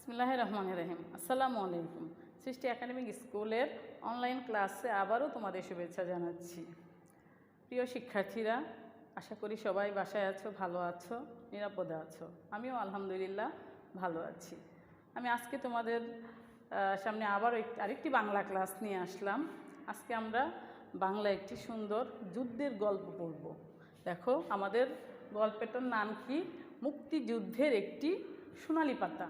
বিসমিল্লাহির রহমানির রহিম। আসসালামু আলাইকুম। সৃষ্টি একাডেমিক স্কুলের অনলাইন ক্লাসে আবারও তোমাদের শুভেচ্ছা জানাচ্ছি। প্রিয় শিক্ষার্থীরা, আশা করি সবাই বাসায় আছো, ভালো আছো, নিরাপদে আছো। আমিও আলহামদুলিল্লাহ ভালো আছি। আমি আজকে তোমাদের সামনে আবারও আরেকটি বাংলা ক্লাস নিয়ে আসলাম। আজকে আমরা বাংলা একটি সুন্দর যুদ্ধের গল্প পড়ব। দেখো, আমাদের গল্পটার নাম কি? মুক্তিযুদ্ধের একটি সোনালি পাতা।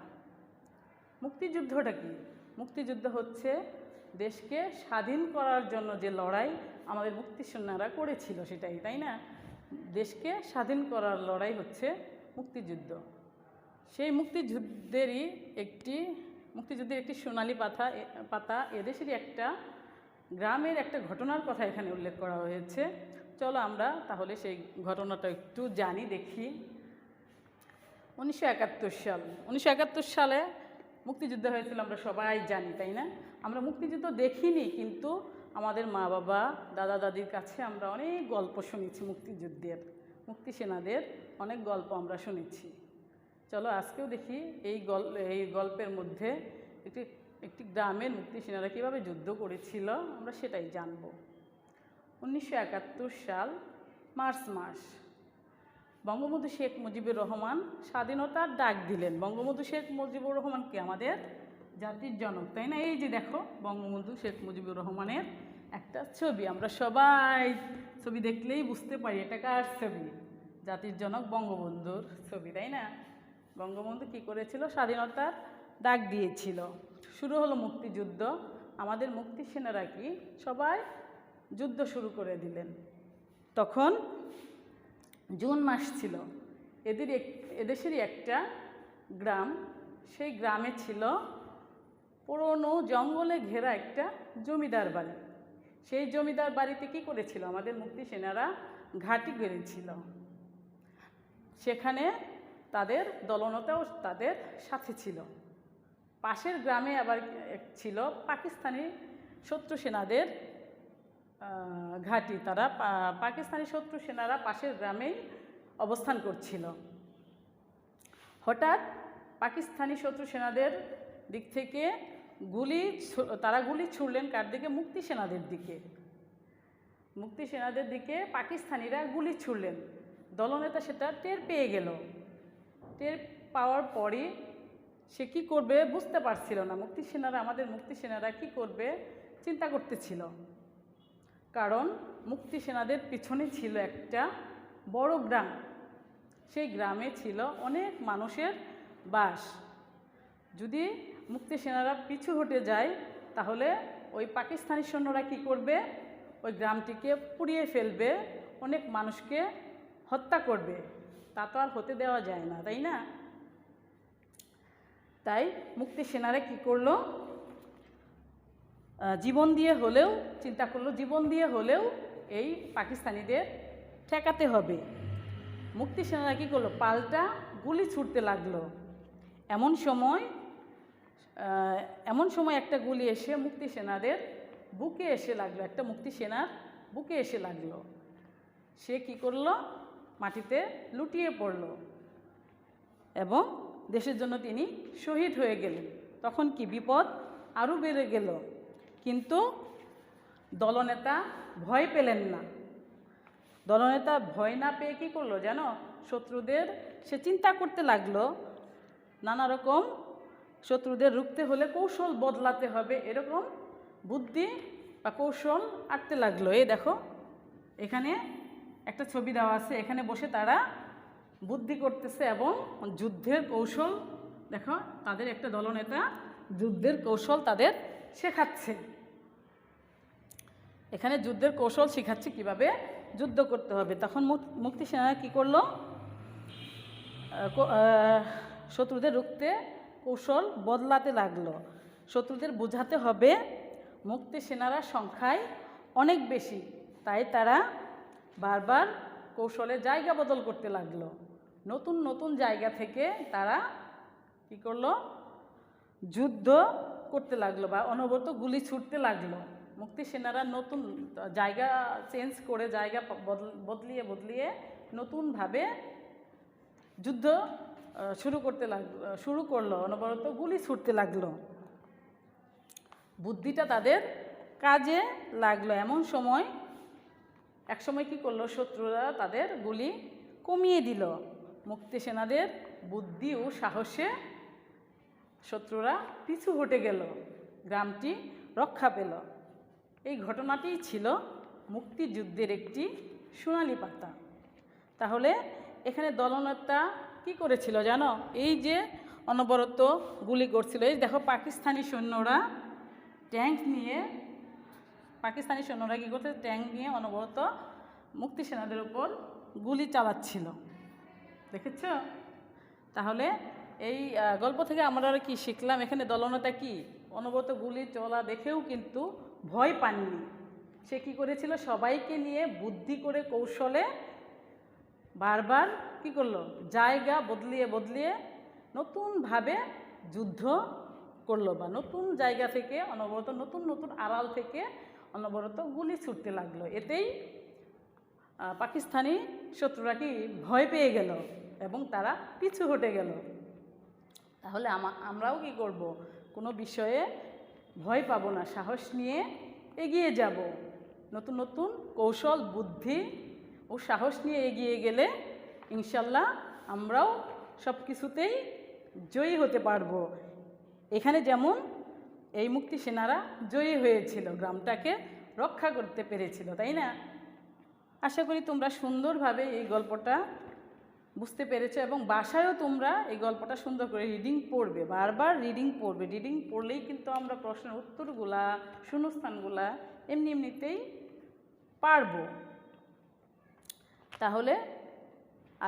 মুক্তিযুদ্ধটা কি? মুক্তিযুদ্ধ হচ্ছে দেশকে স্বাধীন করার জন্য যে লড়াই আমাদের মুক্তিযোদ্ধারা করেছিল, সেটাই, তাই না? দেশকে স্বাধীন করার লড়াই হচ্ছে মুক্তিযুদ্ধ। সেই মুক্তিযুদ্ধের একটি সোনালি পাতা এদেশেরই একটা গ্রামের একটা ঘটনার কথা এখানে উল্লেখ করা হয়েছে। চলো আমরা তাহলে সেই ঘটনাটা একটু জানি, দেখি। 1971 সালে মুক্তিযুদ্ধ হয়েছিল, আমরা সবাই জানি, তাই না? আমরা মুক্তিযুদ্ধ দেখিনি, কিন্তু আমাদের মা বাবা, দাদা দাদির কাছে আমরা অনেক গল্প শুনেছি মুক্তি সেনাদের অনেক গল্প আমরা শুনেছি। চলো আজকেও দেখি এই গল্পের মধ্যে একটি গ্রামের মুক্তি সেনারা কীভাবে যুদ্ধ করেছিল, আমরা সেটাই জানব। 1971 সাল মার্চ মাস, বঙ্গবন্ধু শেখ মুজিবুর রহমান স্বাধীনতার ডাক দিলেন। বঙ্গবন্ধু শেখ মুজিবুর রহমান কি আমাদের জাতির জনক, তাই না? এই যে দেখো, বঙ্গবন্ধু শেখ মুজিবুর রহমানের একটা ছবি। আমরা সবাই ছবি দেখলেই বুঝতে পারি এটা কার ছবি? জাতির জনক বঙ্গবন্ধুর ছবি, তাই না? বঙ্গবন্ধু কি করেছিল? স্বাধীনতার ডাক দিয়েছিল। শুরু হলো মুক্তিযুদ্ধ। আমাদের মুক্তি সেনারা কি সবাই যুদ্ধ শুরু করে দিলেন। তখন জুন মাস ছিল। এদেশেরই একটা গ্রাম, সেই গ্রামে ছিল পুরনো জঙ্গলে ঘেরা একটা জমিদার বাড়ি। সেই জমিদার বাড়িতে কি করেছিল? আমাদের মুক্তি সেনারা ঘাঁটি গেড়েছিল। সেখানে তাদের দলনেতাও তাদের সাথে ছিল। পাশের গ্রামে আবার ছিল পাকিস্তানি শত্রু সেনাদের ঘাঁটি। পাকিস্তানি শত্রু সেনারা পাশের গ্রামেই অবস্থান করছিল। হঠাৎ পাকিস্তানি শত্রু সেনাদের দিক থেকে তারা গুলি ছুড়লেন কার দিকে? মুক্তি সেনাদের দিকে পাকিস্তানিরা গুলি ছুড়লেন। দলনেতা সেটা টের পেয়ে গেল। টের পাওয়ার পরই সে কি করবে বুঝতে পারছিল না। আমাদের মুক্তি সেনারা কি করবে চিন্তা করতেছিল। কারণ মুক্তি সেনাদের পিছনে ছিল একটা বড় গ্রাম। সেই গ্রামে ছিল অনেক মানুষের বাস। যদি মুক্তি সেনারা পিছু হটে যায়, তাহলে ওই পাকিস্তানি সৈন্যরা কি করবে? ওই গ্রামটিকে পুড়িয়ে ফেলবে, অনেক মানুষকে হত্যা করবে। তা তো আর হতে দেওয়া যায় না, তাই না? তাই মুক্তি সেনারা কি করলো? জীবন দিয়ে হলেও এই পাকিস্তানিদের ঠেকাতে হবে। মুক্তি সেনারা কী করলো? পাল্টা গুলি ছুটতে লাগলো। এমন সময় একটা গুলি এসে মুক্তি সেনাদের বুকে এসে লাগলো, একটা মুক্তি সেনার বুকে এসে লাগলো। সে কি করলো? মাটিতে লুটিয়ে পড়ল এবং দেশের জন্য তিনি শহীদ হয়ে গেলেন। তখন কি বিপদ আরও বেড়ে গেল। কিন্তু দলনেতা ভয় পেলেন না। দলনেতা ভয় না পেয়ে কী করলো জানো? শত্রুদের সে চিন্তা করতে লাগলো, নানা রকম শত্রুদের রুখতে হলে কৌশল বদলাতে হবে, এরকম বুদ্ধি বা কৌশল আঁকতে লাগলো। এই দেখো, এখানে একটা ছবি দেওয়া আছে, এখানে বসে তারা বুদ্ধি করতেছে এবং যুদ্ধের কৌশল, দেখো তাদের একটা দলনেতা যুদ্ধের কৌশল তাদের শেখাচ্ছে। এখানে যুদ্ধের কৌশল শেখাচ্ছে কিভাবে যুদ্ধ করতে হবে। তখন মুক্তি সেনারা কী করলো? শত্রুদের রুখতে কৌশল বদলাতে লাগলো। শত্রুদের বোঝাতে হবে মুক্তি সেনারা সংখ্যায় অনেক বেশি, তাই তারা বারবার কৌশলের জায়গা বদল করতে লাগলো। নতুন নতুন জায়গা থেকে তারা কী করলো? যুদ্ধ করতে লাগলো বা অনবরত গুলি ছুটতে লাগলো। মুক্তি সেনারা নতুন জায়গা চেঞ্জ করে, জায়গা বদলিয়ে নতুনভাবে যুদ্ধ শুরু করলো, অনবরত গুলি ছুটতে লাগলো। বুদ্ধিটা তাদের কাজে লাগলো। এমন সময় এক সময় কী করলো, শত্রুরা তাদের গুলি কমিয়ে দিল। মুক্তি সেনাদের বুদ্ধি ও সাহসে শত্রুরা পিছু হটে গেল, গ্রামটি রক্ষা পেল। এই ঘটনাটিই ছিল মুক্তিযুদ্ধের একটি সোনালি পাতা। তাহলে এখানে দলনেতা কি করেছিল জানো? এই যে অনবরত গুলি করছিল, এই দেখো পাকিস্তানি সৈন্যরা কী করছে, ট্যাঙ্ক নিয়ে অনবরত মুক্তি সেনাদের উপর গুলি চালাচ্ছিল, দেখেছ? তাহলে এই গল্প থেকে আমরা কি শিখলাম? এখানে দলনেতা কি অনবরত গুলি চলা দেখেও কিন্তু ভয় পাননি। সে কি করেছিল, সবাইকে নিয়ে বুদ্ধি করে কৌশলে বারবার কি করলো, জায়গা বদলিয়ে বদলিয়ে নতুনভাবে যুদ্ধ করলো, বা নতুন জায়গা থেকে অনবরত নতুন নতুন আড়াল থেকে অনবরত গুলি ছুটতে লাগলো। এতেই পাকিস্তানি শত্রুরা কি ভয় পেয়ে গেল এবং তারা পিছু হটে গেল। তাহলে আমরাও কি করব, কোনো বিষয়ে ভয় পাবো না, সাহস নিয়ে এগিয়ে যাব। নতুন নতুন কৌশল, বুদ্ধি ও সাহস নিয়ে এগিয়ে গেলে ইনশাল্লাহ আমরাও সব কিছুতেই জয়ী হতে পারবো। এখানে যেমন এই মুক্তি সেনারা জয়ী হয়েছিল, গ্রামটাকে রক্ষা করতে পেরেছিল, তাই না? আশা করি তোমরা সুন্দরভাবে এই গল্পটা বুঝতে পেরেছো এবং বাসায়ও তোমরা এই গল্পটা সুন্দর করে রিডিং পড়বে, বারবার রিডিং পড়বে। রিডিং পড়লেই কিন্তু আমরা প্রশ্নের উত্তরগুলা, শূন্যস্থানগুলা এমনিতেই পারবো। তাহলে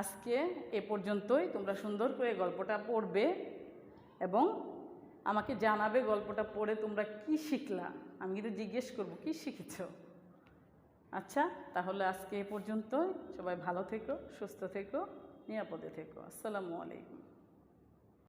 আজকে এ পর্যন্তই। তোমরা সুন্দর করে গল্পটা পড়বে এবং আমাকে জানাবে গল্পটা পড়ে তোমরা কি শিখলা। আমি কিন্তু জিজ্ঞেস করব কি শিখেছ। আচ্ছা, তাহলে আজকে এ পর্যন্তই। সবাই ভালো থেকো, সুস্থ থেকো, নিরাপদে থেকো। আসসালামু আলাইকুম।